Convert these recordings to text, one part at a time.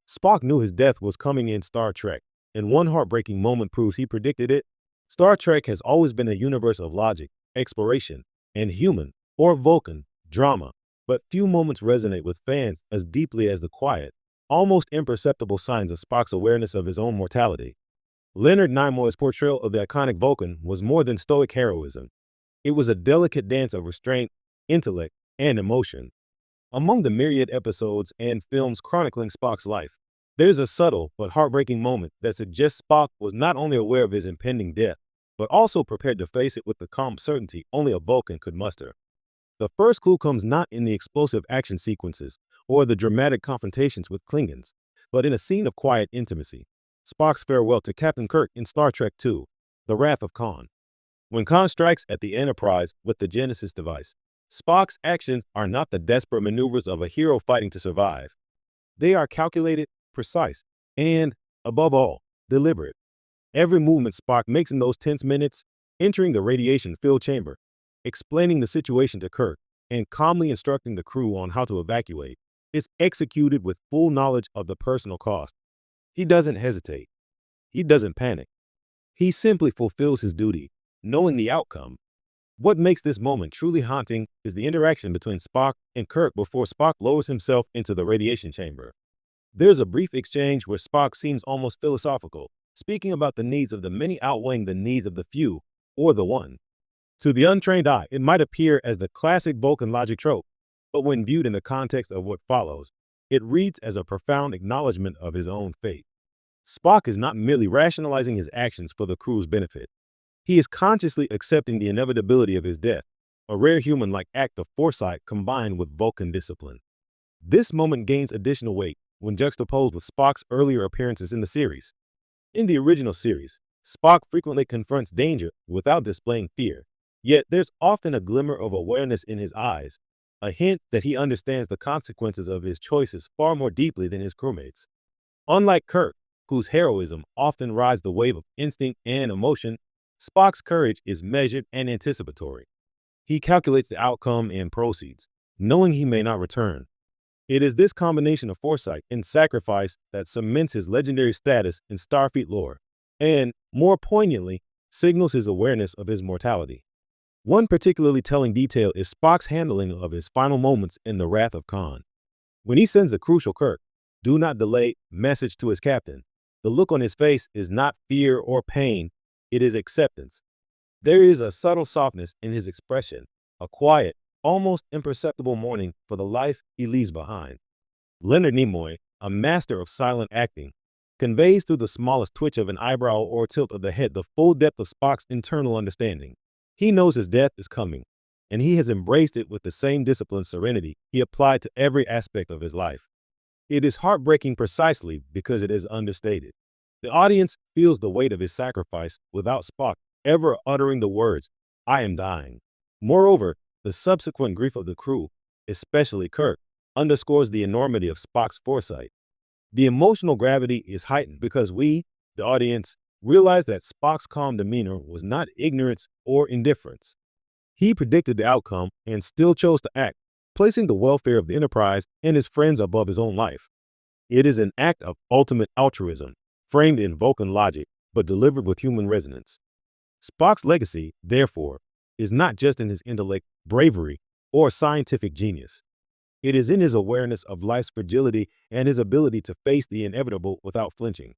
Spock knew his death was coming in Star Trek, and one heartbreaking moment proves he predicted it. Star Trek has always been a universe of logic, exploration, and human, or Vulcan, drama, but few moments resonate with fans as deeply as the quiet, almost imperceptible signs of Spock's awareness of his own mortality. Leonard Nimoy's portrayal of the iconic Vulcan was more than stoic heroism. It was a delicate dance of restraint, intellect, and emotion. Among the myriad episodes and films chronicling Spock's life, there's a subtle but heartbreaking moment that suggests Spock was not only aware of his impending death, but also prepared to face it with the calm certainty only a Vulcan could muster. The first clue comes not in the explosive action sequences or the dramatic confrontations with Klingons, but in a scene of quiet intimacy. Spock's farewell to Captain Kirk in Star Trek II, The Wrath of Khan. When Khan strikes at the Enterprise with the Genesis device, Spock's actions are not the desperate maneuvers of a hero fighting to survive. They are calculated, precise, and, above all, deliberate. Every movement Spock makes in those tense minutes, entering the radiation-filled chamber, explaining the situation to Kirk, and calmly instructing the crew on how to evacuate, is executed with full knowledge of the personal cost. He doesn't hesitate. He doesn't panic. He simply fulfills his duty, knowing the outcome. What makes this moment truly haunting is the interaction between Spock and Kirk before Spock lowers himself into the radiation chamber. There's a brief exchange where Spock seems almost philosophical, speaking about the needs of the many outweighing the needs of the few, or the one. To the untrained eye, it might appear as the classic Vulcan logic trope, but when viewed in the context of what follows, it reads as a profound acknowledgement of his own fate. Spock is not merely rationalizing his actions for the crew's benefit. He is consciously accepting the inevitability of his death, a rare human-like act of foresight combined with Vulcan discipline. This moment gains additional weight when juxtaposed with Spock's earlier appearances in the series. In the original series, Spock frequently confronts danger without displaying fear, yet there's often a glimmer of awareness in his eyes, a hint that he understands the consequences of his choices far more deeply than his crewmates. Unlike Kirk, whose heroism often rides the wave of instinct and emotion, Spock's courage is measured and anticipatory. He calculates the outcome and proceeds, knowing he may not return. It is this combination of foresight and sacrifice that cements his legendary status in Starfleet lore, and, more poignantly, signals his awareness of his mortality. One particularly telling detail is Spock's handling of his final moments in The Wrath of Khan. When he sends the crucial Kirk, "Do not delay" message to his captain, the look on his face is not fear or pain, it is acceptance. There is a subtle softness in his expression, a quiet, almost imperceptible mourning for the life he leaves behind. Leonard Nimoy, a master of silent acting, conveys through the smallest twitch of an eyebrow or tilt of the head the full depth of Spock's internal understanding. He knows his death is coming, and he has embraced it with the same disciplined serenity he applied to every aspect of his life. It is heartbreaking precisely because it is understated. The audience feels the weight of his sacrifice without Spock ever uttering the words, "I am dying." Moreover, the subsequent grief of the crew, especially Kirk, underscores the enormity of Spock's foresight. The emotional gravity is heightened because we, the audience, realize that Spock's calm demeanor was not ignorance or indifference. He predicted the outcome and still chose to act, placing the welfare of the Enterprise and his friends above his own life. It is an act of ultimate altruism, framed in Vulcan logic, but delivered with human resonance. Spock's legacy, therefore, is not just in his intellect, bravery, or scientific genius. It is in his awareness of life's fragility and his ability to face the inevitable without flinching.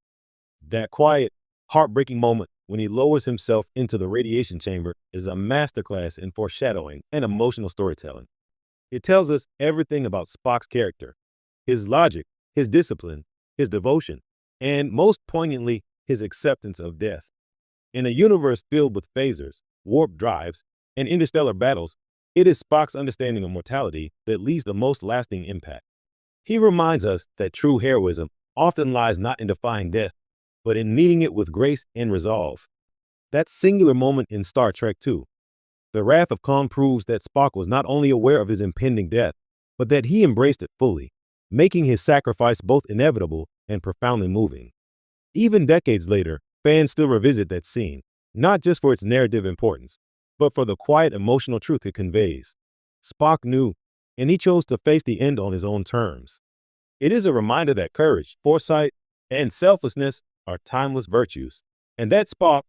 That quiet, heartbreaking moment when he lowers himself into the radiation chamber is a masterclass in foreshadowing and emotional storytelling. It tells us everything about Spock's character, his logic, his discipline, his devotion, and most poignantly, his acceptance of death. In a universe filled with phasers, warp drives, and interstellar battles, it is Spock's understanding of mortality that leaves the most lasting impact. He reminds us that true heroism often lies not in defying death, but in meeting it with grace and resolve. That singular moment in Star Trek II, The Wrath of Khan, proves that Spock was not only aware of his impending death, but that he embraced it fully, making his sacrifice both inevitable and profoundly moving. Even decades later, fans still revisit that scene, not just for its narrative importance, but for the quiet emotional truth it conveys. Spock knew, and he chose to face the end on his own terms. It is a reminder that courage, foresight, and selflessness are timeless virtues, and that Spock